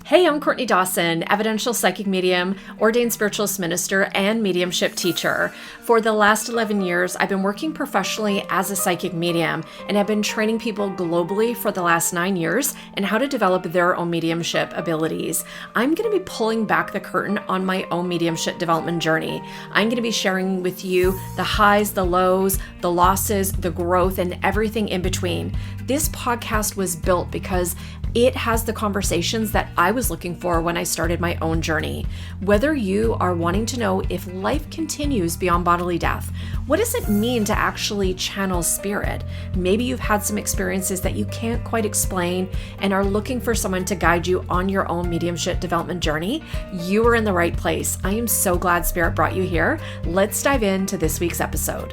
Hey, I'm Courtney Dawson, Evidential Psychic Medium, ordained spiritualist minister, and mediumship teacher. For the last 11 years, I've been working professionally as a psychic medium and have been training people globally for the last 9 years in how to develop their own mediumship abilities. I'm going to be pulling back the curtain on my own mediumship development journey. I'm going to be sharing with you the highs, the lows, the losses, the growth, and everything in between. This podcast was built because it has the conversations that I was looking for when I started my own journey. Whether you are wanting to know if life continues beyond bodily death, what does it mean to actually channel spirit? Maybe you've had some experiences that you can't quite explain and are looking for someone to guide you on your own mediumship development journey. You are in the right place. I am so glad Spirit brought you here. Let's dive into this week's episode.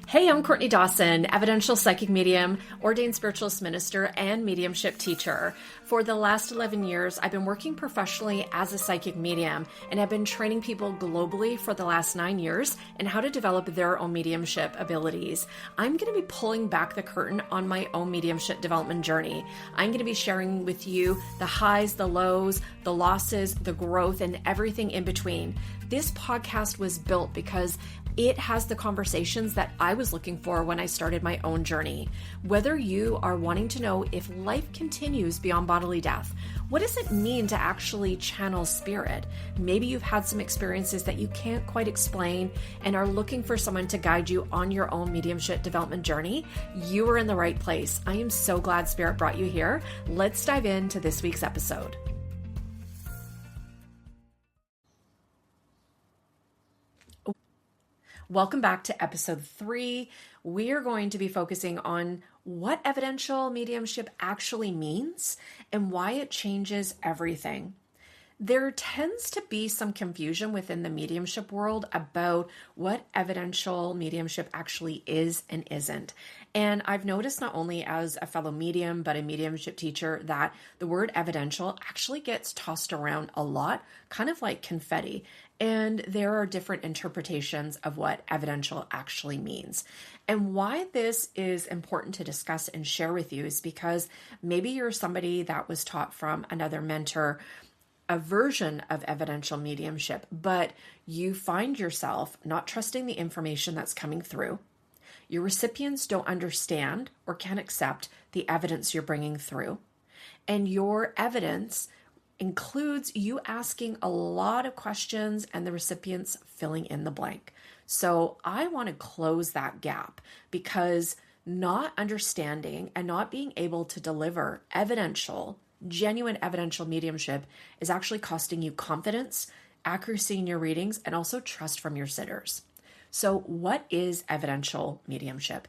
Hey, I'm Courtney Dawson, Evidential Psychic Medium, ordained spiritualist minister, and mediumship teacher. For the last 11 years, I've been working professionally as a psychic medium and have been training people globally for the last 9 years in how to develop their own mediumship abilities. I'm going to be pulling back the curtain on my own mediumship development journey. I'm going to be sharing with you the highs, the lows, the losses, the growth, and everything in between. This podcast was built because it has the conversations that I was looking for when I started my own journey. Whether you are wanting to know if life continues beyond bodily death, what does it mean to actually channel spirit? Maybe you've had some experiences that you can't quite explain and are looking for someone to guide you on your own mediumship development journey. You are in the right place. I am so glad Spirit brought you here. Let's dive into this week's episode. Welcome back to episode 3. We are going to be focusing on what evidential mediumship actually means and why it changes everything. There tends to be some confusion within the mediumship world about what evidential mediumship actually is and isn't. And I've noticed not only as a fellow medium, but a mediumship teacher, that the word evidential actually gets tossed around a lot, kind of like confetti. And there are different interpretations of what evidential actually means. And why this is important to discuss and share with you is because maybe you're somebody that was taught from another mentor a version of evidential mediumship, but you find yourself not trusting the information that's coming through. Your recipients don't understand or can't accept the evidence you're bringing through. And your evidence includes you asking a lot of questions and the recipients filling in the blank. So I want to close that gap, because not understanding and not being able to deliver genuine evidential mediumship is actually costing you confidence, accuracy in your readings, and also trust from your sitters. So what is evidential mediumship?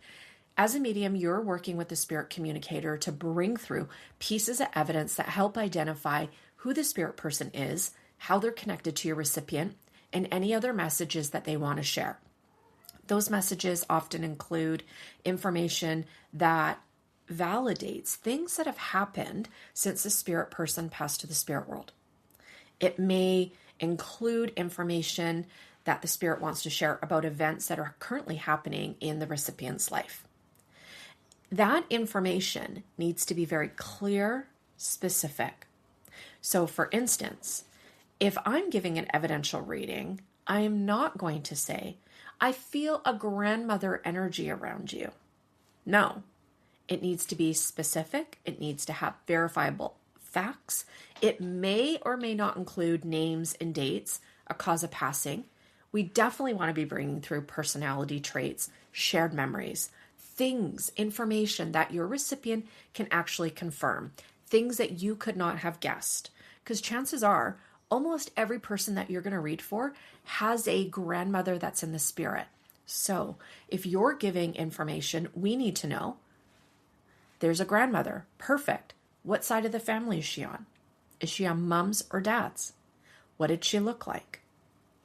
As a medium, you're working with the spirit communicator to bring through pieces of evidence that help identify who the spirit person is, how they're connected to your recipient, and any other messages that they want to share. Those messages often include information that validates things that have happened since the spirit person passed to the spirit world. It may include information that the spirit wants to share about events that are currently happening in the recipient's life. That information needs to be very clear, specific. So for instance, if I'm giving an evidential reading, I am not going to say, I feel a grandmother energy around you. No, it needs to be specific. It needs to have verifiable facts. It may or may not include names and dates, a cause of passing. We definitely want to be bringing through personality traits, shared memories, things, information that your recipient can actually confirm, things that you could not have guessed. Because chances are, almost every person that you're going to read for has a grandmother that's in the spirit. So if you're giving information, we need to know, there's a grandmother. Perfect. What side of the family is she on? Is she on mom's or dad's? What did she look like?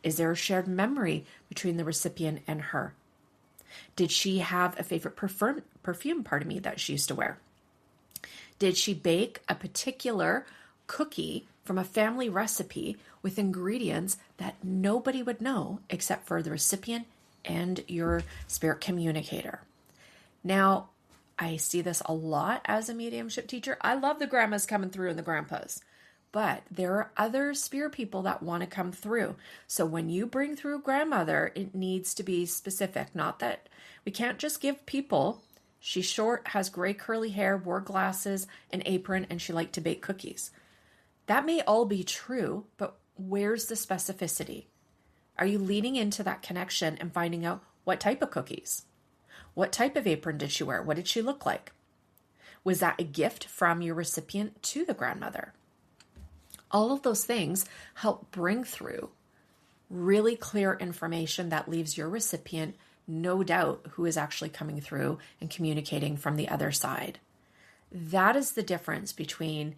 Is there a shared memory between the recipient and her? Did she have a favorite perfume, that she used to wear? Did she bake a particular cookie from a family recipe with ingredients that nobody would know except for the recipient and your spirit communicator? Now, I see this a lot as a mediumship teacher. I love the grandmas coming through and the grandpas, but there are other spirit people that want to come through. So when you bring through grandmother, it needs to be specific. Not that we can't just give people, she's short, has gray curly hair, wore glasses, an apron, and she liked to bake cookies. That may all be true, but where's the specificity? Are you leaning into that connection and finding out what type of cookies? What type of apron did she wear? What did she look like? Was that a gift from your recipient to the grandmother? All of those things help bring through really clear information that leaves your recipient no doubt who is actually coming through and communicating from the other side. That is the difference between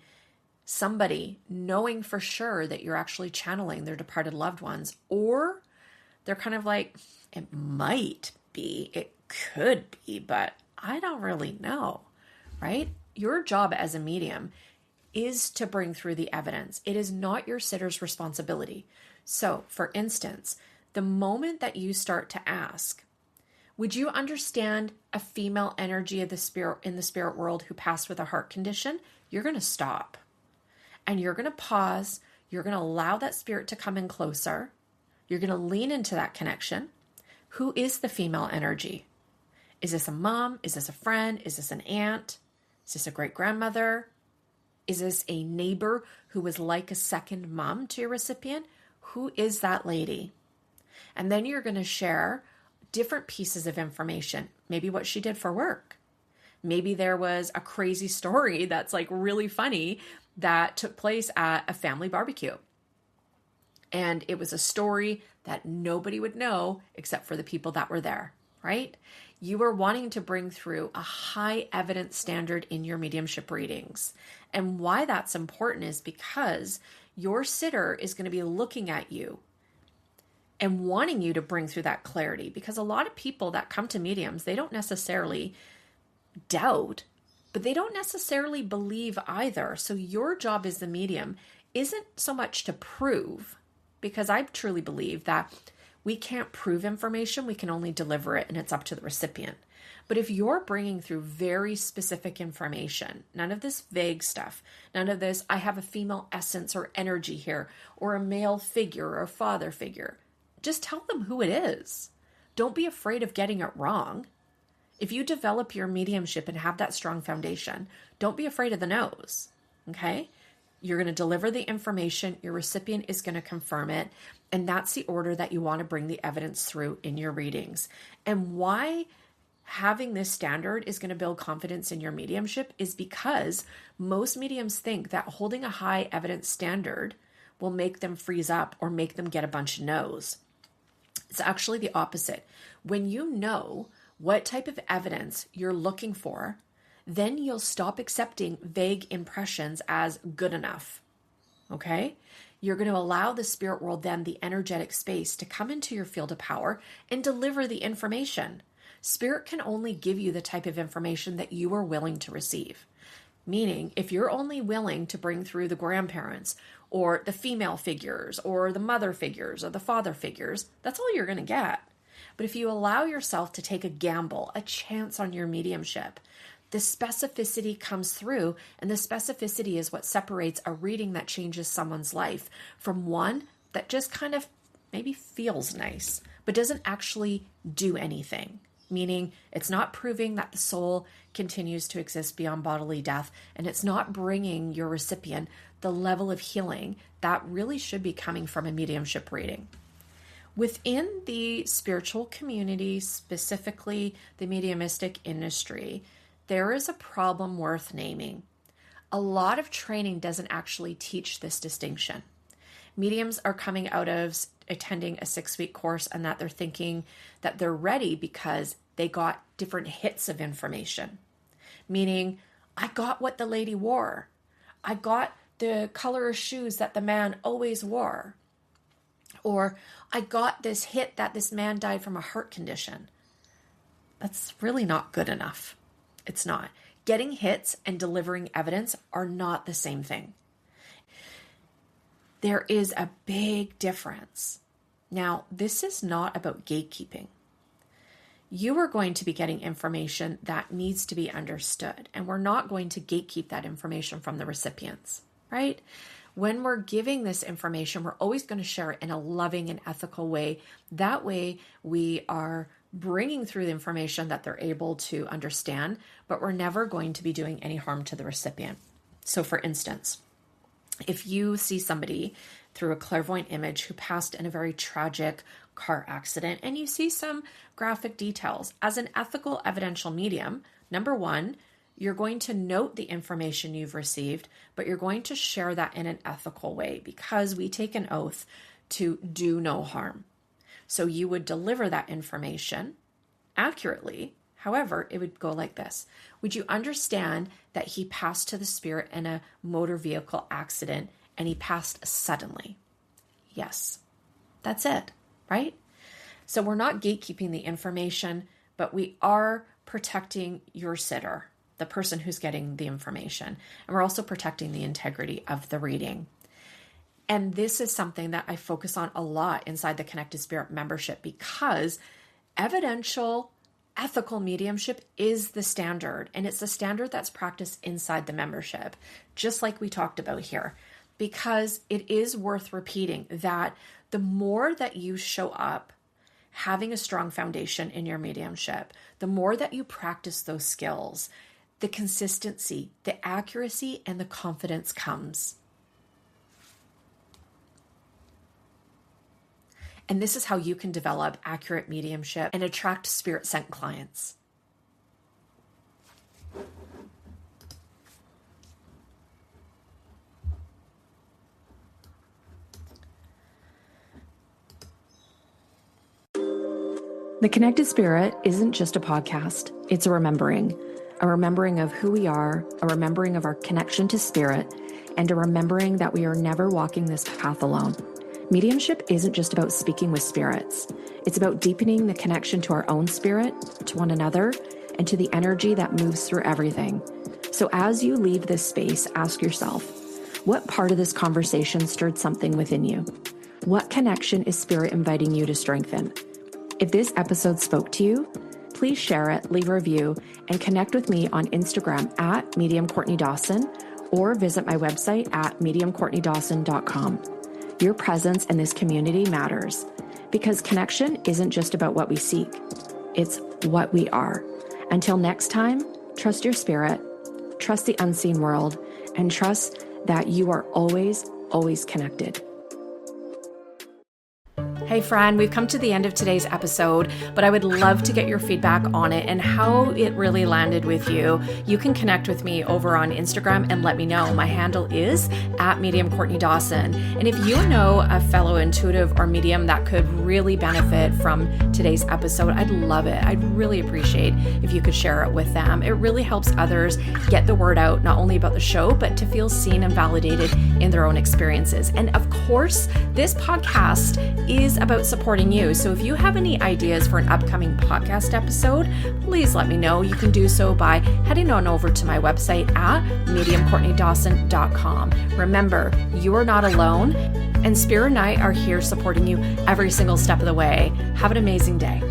somebody knowing for sure that you're actually channeling their departed loved ones, or they're kind of like, it might be, it could be, but I don't really know, right? Your job as a medium is to bring through the evidence. It is not your sitter's responsibility. So, for instance, the moment that you start to ask, would you understand a female energy of the spirit in the spirit world who passed with a heart condition? You're going to stop and you're going to pause. You're going to allow that spirit to come in closer. You're going to lean into that connection. Who is the female energy? Is this a mom? Is this a friend? Is this an aunt? Is this a great grandmother? Is this a neighbor who was like a second mom to your recipient? Who is that lady? And then you're going to share different pieces of information. Maybe what she did for work. Maybe there was a crazy story that's like really funny that took place at a family barbecue. And it was a story that nobody would know except for the people that were there, right? You are wanting to bring through a high evidence standard in your mediumship readings. And why that's important is because your sitter is going to be looking at you and wanting you to bring through that clarity. Because a lot of people that come to mediums, they don't necessarily doubt, but they don't necessarily believe either. So your job as the medium isn't so much to prove, because I truly believe that we can't prove information, we can only deliver it, and it's up to the recipient. But if you're bringing through very specific information, none of this vague stuff, none of this, I have a female essence or energy here, or a male figure or a father figure, just tell them who it is. Don't be afraid of getting it wrong. If you develop your mediumship and have that strong foundation, don't be afraid of the no's, okay? You're going to deliver the information, your recipient is going to confirm it, and that's the order that you want to bring the evidence through in your readings. And why having this standard is going to build confidence in your mediumship is because most mediums think that holding a high evidence standard will make them freeze up or make them get a bunch of no's. It's actually the opposite. When you know what type of evidence you're looking for, then you'll stop accepting vague impressions as good enough, okay? You're going to allow the spirit world then the energetic space to come into your field of power and deliver the information. Spirit can only give you the type of information that you are willing to receive. Meaning, if you're only willing to bring through the grandparents or the female figures or the mother figures or the father figures, that's all you're going to get. But if you allow yourself to take a gamble, a chance on your mediumship, the specificity comes through, and the specificity is what separates a reading that changes someone's life from one that just kind of maybe feels nice, but doesn't actually do anything. Meaning it's not proving that the soul continues to exist beyond bodily death, and it's not bringing your recipient the level of healing that really should be coming from a mediumship reading. Within the spiritual community, specifically the mediumistic industry, there is a problem worth naming. A lot of training doesn't actually teach this distinction. Mediums are coming out of attending a 6-week course and that they're thinking that they're ready because they got different hits of information. Meaning, I got what the lady wore. I got the color of shoes that the man always wore. Or I got this hit that this man died from a heart condition. That's really not good enough. It's not. Getting hits and delivering evidence are not the same thing. There is a big difference. Now, this is not about gatekeeping. you are going to be getting information that needs to be understood. And we're not going to gatekeep that information from the recipients, right? When we're giving this information, we're always going to share it in a loving and ethical way. That way we are bringing through the information that they're able to understand, but we're never going to be doing any harm to the recipient. So for instance, if you see somebody through a clairvoyant image who passed in a very tragic car accident and you see some graphic details, as an ethical evidential medium, number one, you're going to note the information you've received, but you're going to share that in an ethical way because we take an oath to do no harm. So you would deliver that information accurately. However, it would go like this. Would you understand that he passed to the spirit in a motor vehicle accident and he passed suddenly? Yes. That's it, right? So we're not gatekeeping the information, but we are protecting your sitter, the person who's getting the information. And we're also protecting the integrity of the reading. And this is something that I focus on a lot inside the Connected Spirit membership because evidential, ethical mediumship is the standard. And it's the standard that's practiced inside the membership, just like we talked about here. Because it is worth repeating that the more that you show up having a strong foundation in your mediumship, the more that you practice those skills, the consistency, the accuracy, and the confidence comes. And this is how you can develop accurate mediumship and attract spirit sent clients. The Connected Spirit isn't just a podcast. It's a remembering of who we are, a remembering of our connection to spirit, and a remembering that we are never walking this path alone. Mediumship isn't just about speaking with spirits. It's about deepening the connection to our own spirit, to one another, and to the energy that moves through everything. So as you leave this space, ask yourself, what part of this conversation stirred something within you? What connection is spirit inviting you to strengthen? If this episode spoke to you, please share it, leave a review, and connect with me on Instagram at Medium Courtney Dawson, or visit my website at mediumcourtneydawson.com. Your presence in this community matters because connection isn't just about what we seek. It's what we are. Until next time, trust your spirit, trust the unseen world, and trust that you are always, always connected. Hey friend, we've come to the end of today's episode, but I would love to get your feedback on it and how it really landed with you. You can connect with me over on Instagram and let me know. My handle is at Medium Courtney Dawson. And if you know a fellow intuitive or medium that could really benefit from today's episode, I'd love it. I'd really appreciate if you could share it with them. It really helps others get the word out, not only about the show, but to feel seen and validated in their own experiences. And of course, this podcast is about supporting you. So if you have any ideas for an upcoming podcast episode, please let me know. You can do so by heading on over to my website at mediumcourtneydawson.com. Remember, you are not alone, and Spirit and I are here supporting you every single step of the way. Have an amazing day.